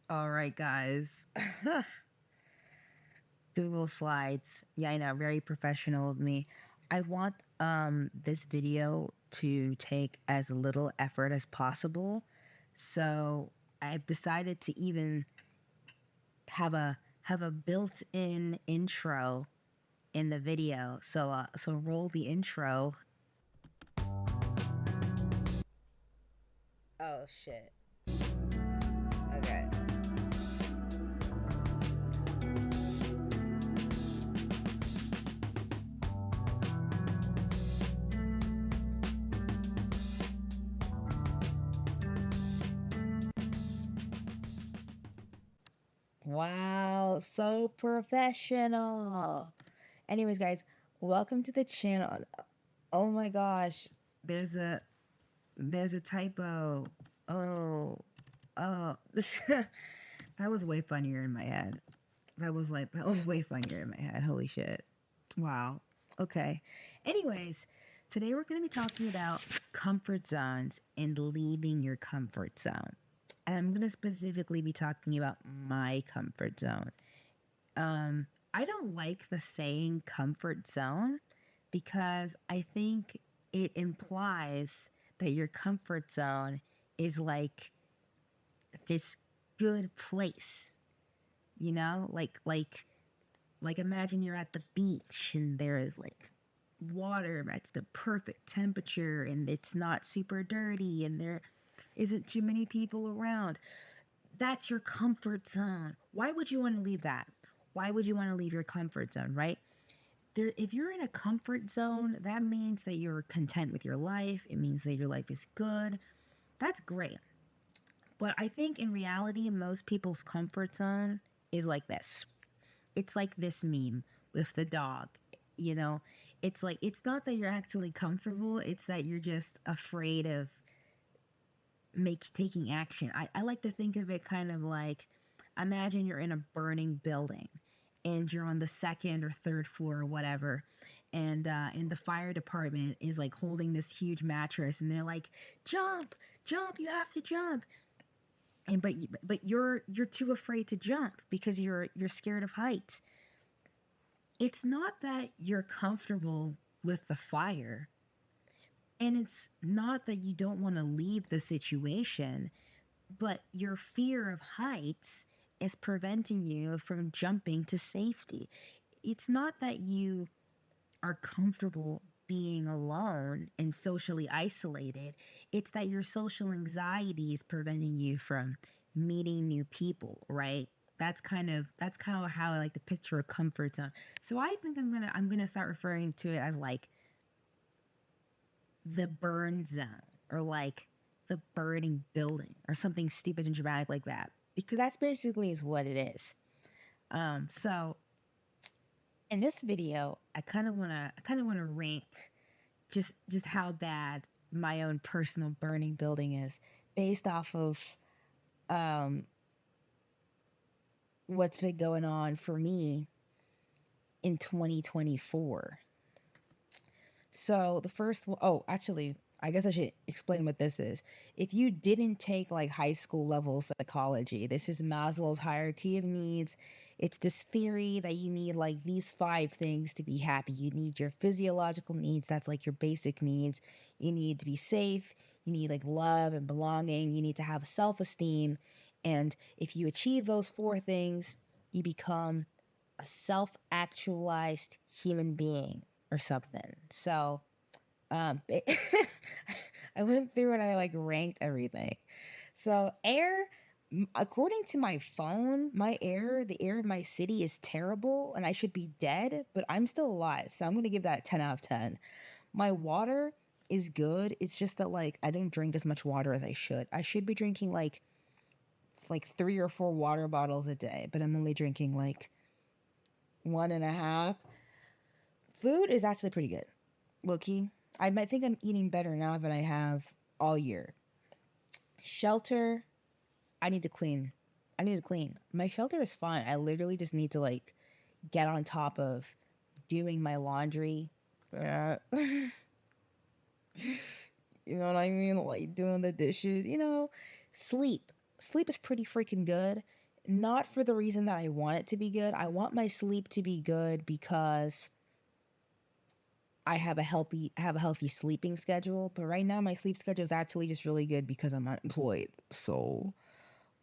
All right, guys. Google Slides. Yeah, I know, very professional of me. I want this video to take as little effort as possible. So I've decided to even have a built-in intro in the video. So roll the intro. Oh shit. Okay. Wow, so professional. Anyways, guys, welcome to the channel. Oh my gosh, there's a there's a typo. Oh, oh, that was way funnier in my head. That was way funnier in my head. Holy shit. Wow. Okay. Anyways, today we're going to be talking about comfort zones and leaving your comfort zone. And I'm going to specifically be talking about my comfort zone. I don't like the saying comfort zone because I think it implies that your comfort zone is like this good place, like imagine you're at the beach and there is like water that's the perfect temperature and it's not super dirty and there isn't too many people around. That's your comfort zone. Why would you want to leave that? Why would you want to leave your comfort zone, right? If you're in a comfort zone, that means that you're content with your life. It means that your life is good. That's great. But I think in reality, most people's comfort zone is like this. It's like this meme with the dog. You know, it's like, it's not that you're actually comfortable, it's that you're just afraid of taking action. I like to think of it kind of like, imagine you're in a burning building and you're on the second or third floor or whatever, and the fire department is like holding this huge mattress and they're like, jump, jump, you have to jump. And but you're too afraid to jump because you're scared of heights. It's not that you're comfortable with the fire, and it's not that you don't want to leave the situation, but your fear of heights is preventing you from jumping to safety. It's not that you are comfortable being alone and socially isolated. It's that your social anxiety is preventing you from meeting new people, right? That's kind of how I like to picture a comfort zone. So I think I'm gonna start referring to it as like the burn zone or like the burning building or something stupid and dramatic like that, because that's basically is what it is. So in this video, I kind of wanna rank just how bad my own personal burning building is based off of um what's been going on for me in 2024. So the first one, oh, actually, I guess I should explain what this is. If you didn't take like high school level psychology, this is Maslow's hierarchy of needs. It's this theory that you need like these five things to be happy. You need your physiological needs, that's like your basic needs. You need to be safe. You need like love and belonging. You need to have self esteem. And if you achieve those four things, you become a self actualized human being or something. So, um, I went through and I like ranked everything. So, air, according to my phone, the air in my city is terrible and I should be dead, but I'm still alive. So, I'm going to give that 10 out of 10. My water is good. It's just that like I don't drink as much water as I should. I should be drinking like 3 or 4 water bottles a day, but I'm only drinking like one and a half. Food is actually pretty good. Low key. I might think I'm eating better now than I have all year. Shelter, I need to clean. I need to clean. My shelter is fine. I literally just need to like get on top of doing my laundry. You know what I mean? Like doing the dishes, sleep. sleep is pretty freaking good. Not for the reason that I want it to be good. I want my sleep to be good because I have a healthy sleeping schedule, but right now my sleep schedule is actually just really good because I'm unemployed. So,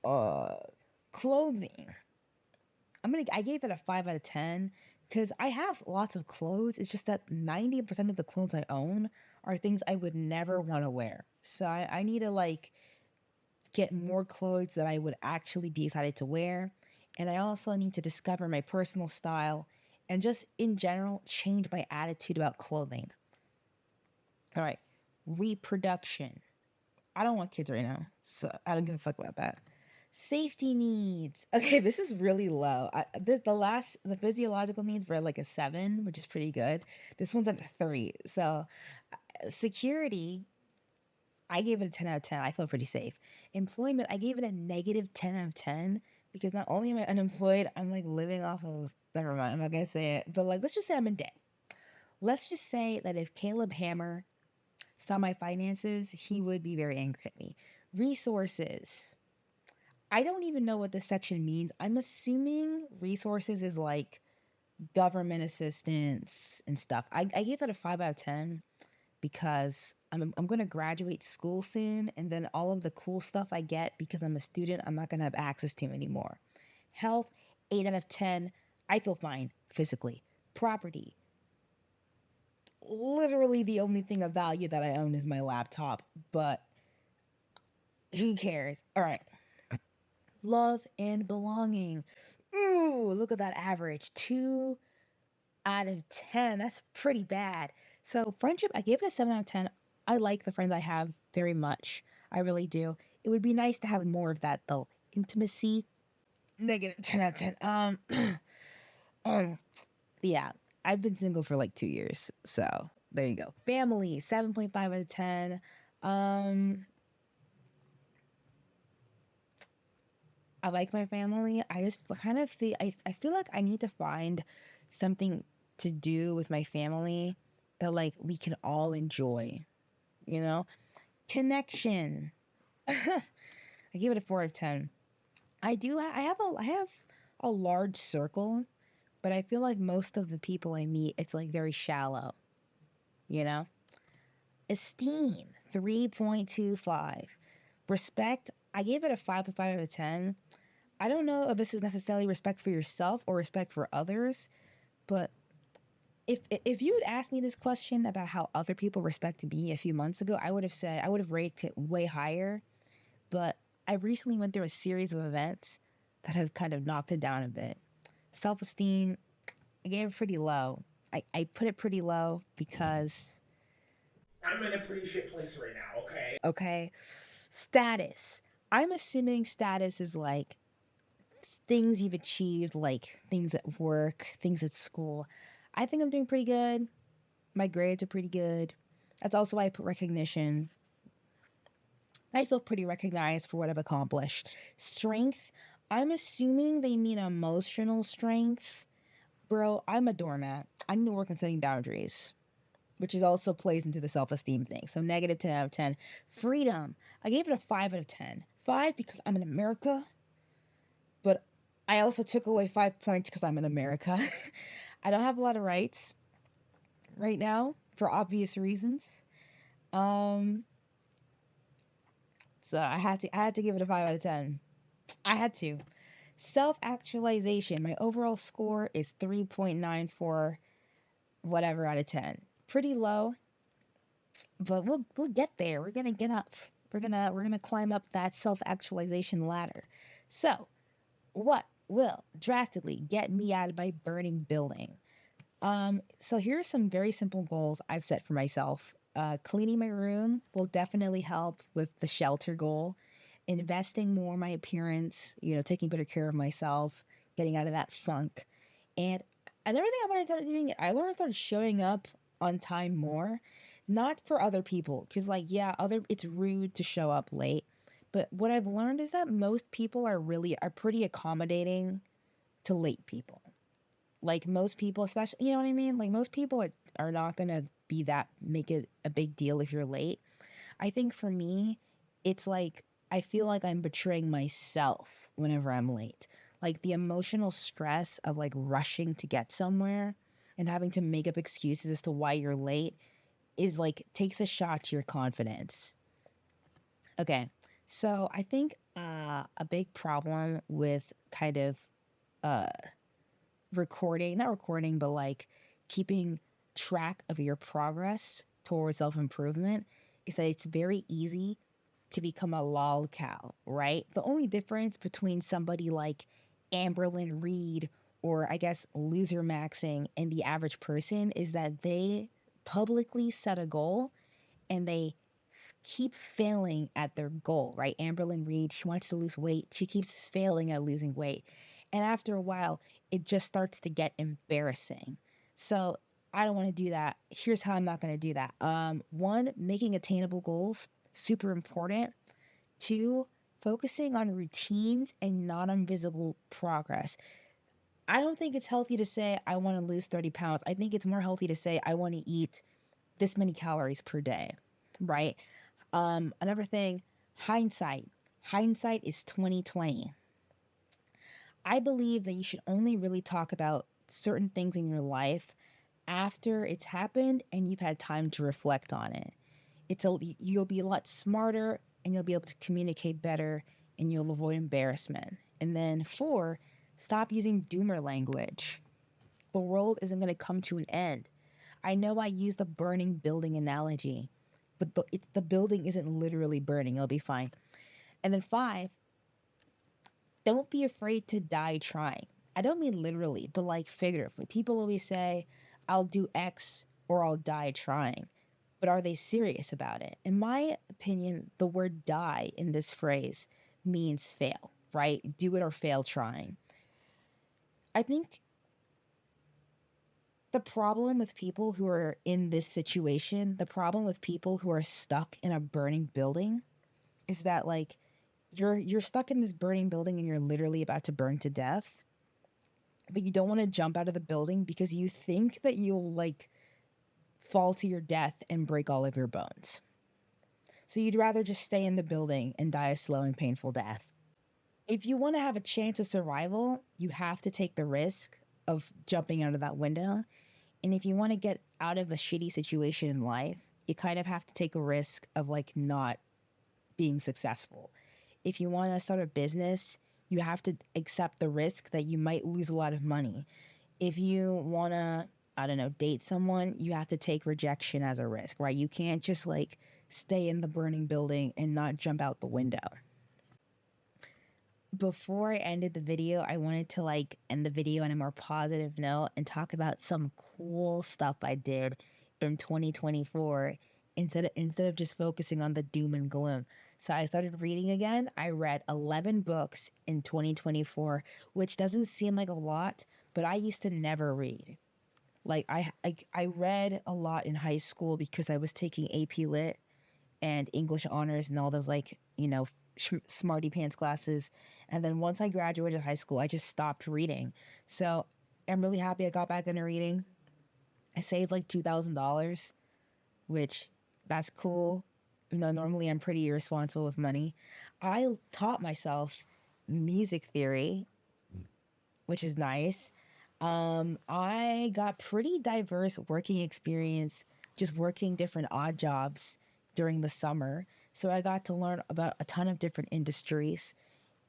uh clothing. I gave it a 5 out of 10 cuz I have lots of clothes. It's just that 90% of the clothes I own are things I would never want to wear. So I need to like get more clothes that I would actually be excited to wear. And I also need to discover my personal style and just in general change my attitude about clothing. All right, reproduction. I don't want kids right now, so I don't give a fuck about that. Safety needs. Okay, this is really low. The physiological needs were like a 7, which is pretty good. This one's at a 3. So, security, I gave it a 10 out of 10. I feel pretty safe. Employment, I gave it a negative 10 out of 10 because not only am I unemployed, I'm like living off of, never mind, I'm not gonna say it, but like, let's just say I'm in debt. Let's just say that if Caleb Hammer saw my finances, he would be very angry at me. Resources. I don't even know what this section means. I'm assuming resources is like government assistance and stuff. I gave it a 5 out of 10 because I'm going to graduate school soon, and then all of the cool stuff I get because I'm a student, I'm not going to have access to anymore. Health, 8 out of 10. I feel fine physically. Property. Literally the only thing of value that I own is my laptop, but who cares? All right. Love and belonging. Ooh, look at that average. 2 out of 10. That's pretty bad. So, friendship, I gave it a 7 out of 10. I like the friends I have very much. I really do. It would be nice to have more of that, though. Intimacy, negative 10 out of 10. Um, yeah, I've been single for like 2 years. So, there you go. Family, 7.5 out of 10. Um, I like my family. I just kind of feel I feel like I need to find something to do with my family that like we can all enjoy, you know? Connection. I give it a 4 out of 10. I have a large circle, but I feel like most of the people I meet it's like very shallow, you know? Esteem, 3.25. Respect, I gave it a 5.5 out of 10. I don't know if this is necessarily respect for yourself or respect for others, but if you had asked me this question about how other people respect me a few months ago, I would have rated it way higher. But I recently went through a series of events that have kind of knocked it down a bit. Self esteem, I gave it pretty low. I put it pretty low because I'm in a pretty shit place right now, okay? okay, status. I'm assuming status is like things you've achieved, like things at work, things at school. I think I'm doing pretty good. My grades are pretty good. That's also why I put recognition. I feel pretty recognized for what I've accomplished. Strength, I'm assuming they mean emotional strength. Bro, I'm a doormat. I need to work on setting boundaries, which is also plays into the self esteem thing. So negative 10 out of 10. Freedom, I gave it a 5 out of 10. 5 because I'm in America, but I also took away 5 points because I'm in America. I don't have a lot of rights right now for obvious reasons. Um, so I had to give it a 5 out of 10. I had to. Self actualization. My overall score is 3.94 whatever out of 10. Pretty low, but we'll get there. We're gonna get up. We're gonna climb up that self actualization ladder. So, what will drastically get me out of my burning building? So here are some very simple goals I've set for myself. Cleaning my room will definitely help with the shelter goal. Investing more in my appearance, taking better care of myself, getting out of that funk. And another thing I want to start doing, I want to start showing up on time more, not for other people, because like yeah, it's rude to show up late. But what I've learned is that most people are pretty accommodating to late people. Like most people, especially, you know what I mean? Like most people are not going to make it a big deal if you're late. I think for me, it's like I feel like I'm betraying myself whenever I'm late. Like the emotional stress of like rushing to get somewhere and having to make up excuses as to why you're late is like takes a shot to your confidence. Okay. So I think a big problem with kind of uh recording, not recording, but like keeping track of your progress towards self improvement is that it's very easy to become a lol cow, right? The only difference between somebody like Amberlyn Reed or I guess loser maxing and the average person is that they publicly set a goal and they keep failing at their goal, right? Amberlyn Reed, she wants to lose weight. She keeps failing at losing weight. And after a while, it just starts to get embarrassing. So I don't want to do that. Here's how I'm not going to do that. One, making attainable goals, super important. Two, focusing on routines and not on visible progress. I don't think it's healthy to say, I want to lose 30 pounds. I think it's more healthy to say, I want to eat this many calories per day, right? Another thing, hindsight. Hindsight is 2020. I believe that you should only really talk about certain things in your life after it's happened and you've had time to reflect on it. You'll be a lot smarter and you'll be able to communicate better and you'll avoid embarrassment. And then four, stop using doomer language. The world isn't going to come to an end. I know I use the burning building analogy, but the building isn't literally burning. It'll be fine. And then five, don't be afraid to die trying. I don't mean literally, but like figuratively. People always say, I'll do X or I'll die trying. But are they serious about it? In my opinion, the word die in this phrase means fail, right? Do it or fail trying. I think the problem with people who are in this situation, the problem with people who are stuck in a burning building is that like you're stuck in this burning building and you're literally about to burn to death, but you don't want to jump out of the building because you think that you'll like fall to your death and break all of your bones. So you'd rather just stay in the building and die a slow and painful death. If you want to have a chance of survival, you have to take the risk of jumping out of that window. And if you want to get out of a shitty situation in life, you kind of have to take a risk of like not being successful. If you want to start a business, you have to accept the risk that you might lose a lot of money. If you want to, I don't know, date someone, you have to take rejection as a risk, right? You can't just like stay in the burning building and not jump out the window. Before I ended the video, I wanted to like end the video on a more positive note and talk about some cool stuff I did in 2024 instead of just focusing on the doom and gloom. So I started reading again. I read 11 books in 2024, which doesn't seem like a lot, but I used to never read. Like I read a lot in high school because I was taking AP Lit and English honors and all those like, smarty pants classes. And then once I graduated high school, I just stopped reading. So I'm really happy I got back into reading. I saved like $2,000, which that's cool. Normally I'm pretty irresponsible with money. I taught myself music theory, which is nice. I got pretty diverse working experience, just working different odd jobs during the summer. So I got to learn about a ton of different industries.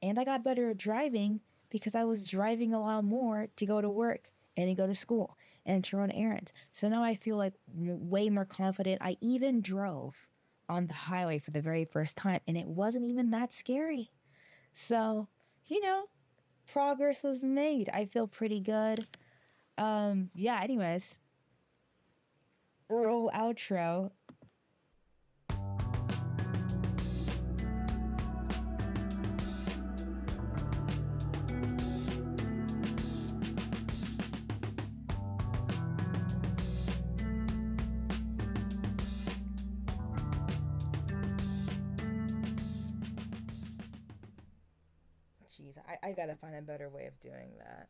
And I got better at driving because I was driving a lot more to go to work and to go to school and to run errands. So now I feel like way more confident. I even drove on the highway for the very first time and it wasn't even that scary. So, you know, progress was made. I feel pretty good. Yeah, anyways, roll outro. Jeez, I gotta find a better way of doing that.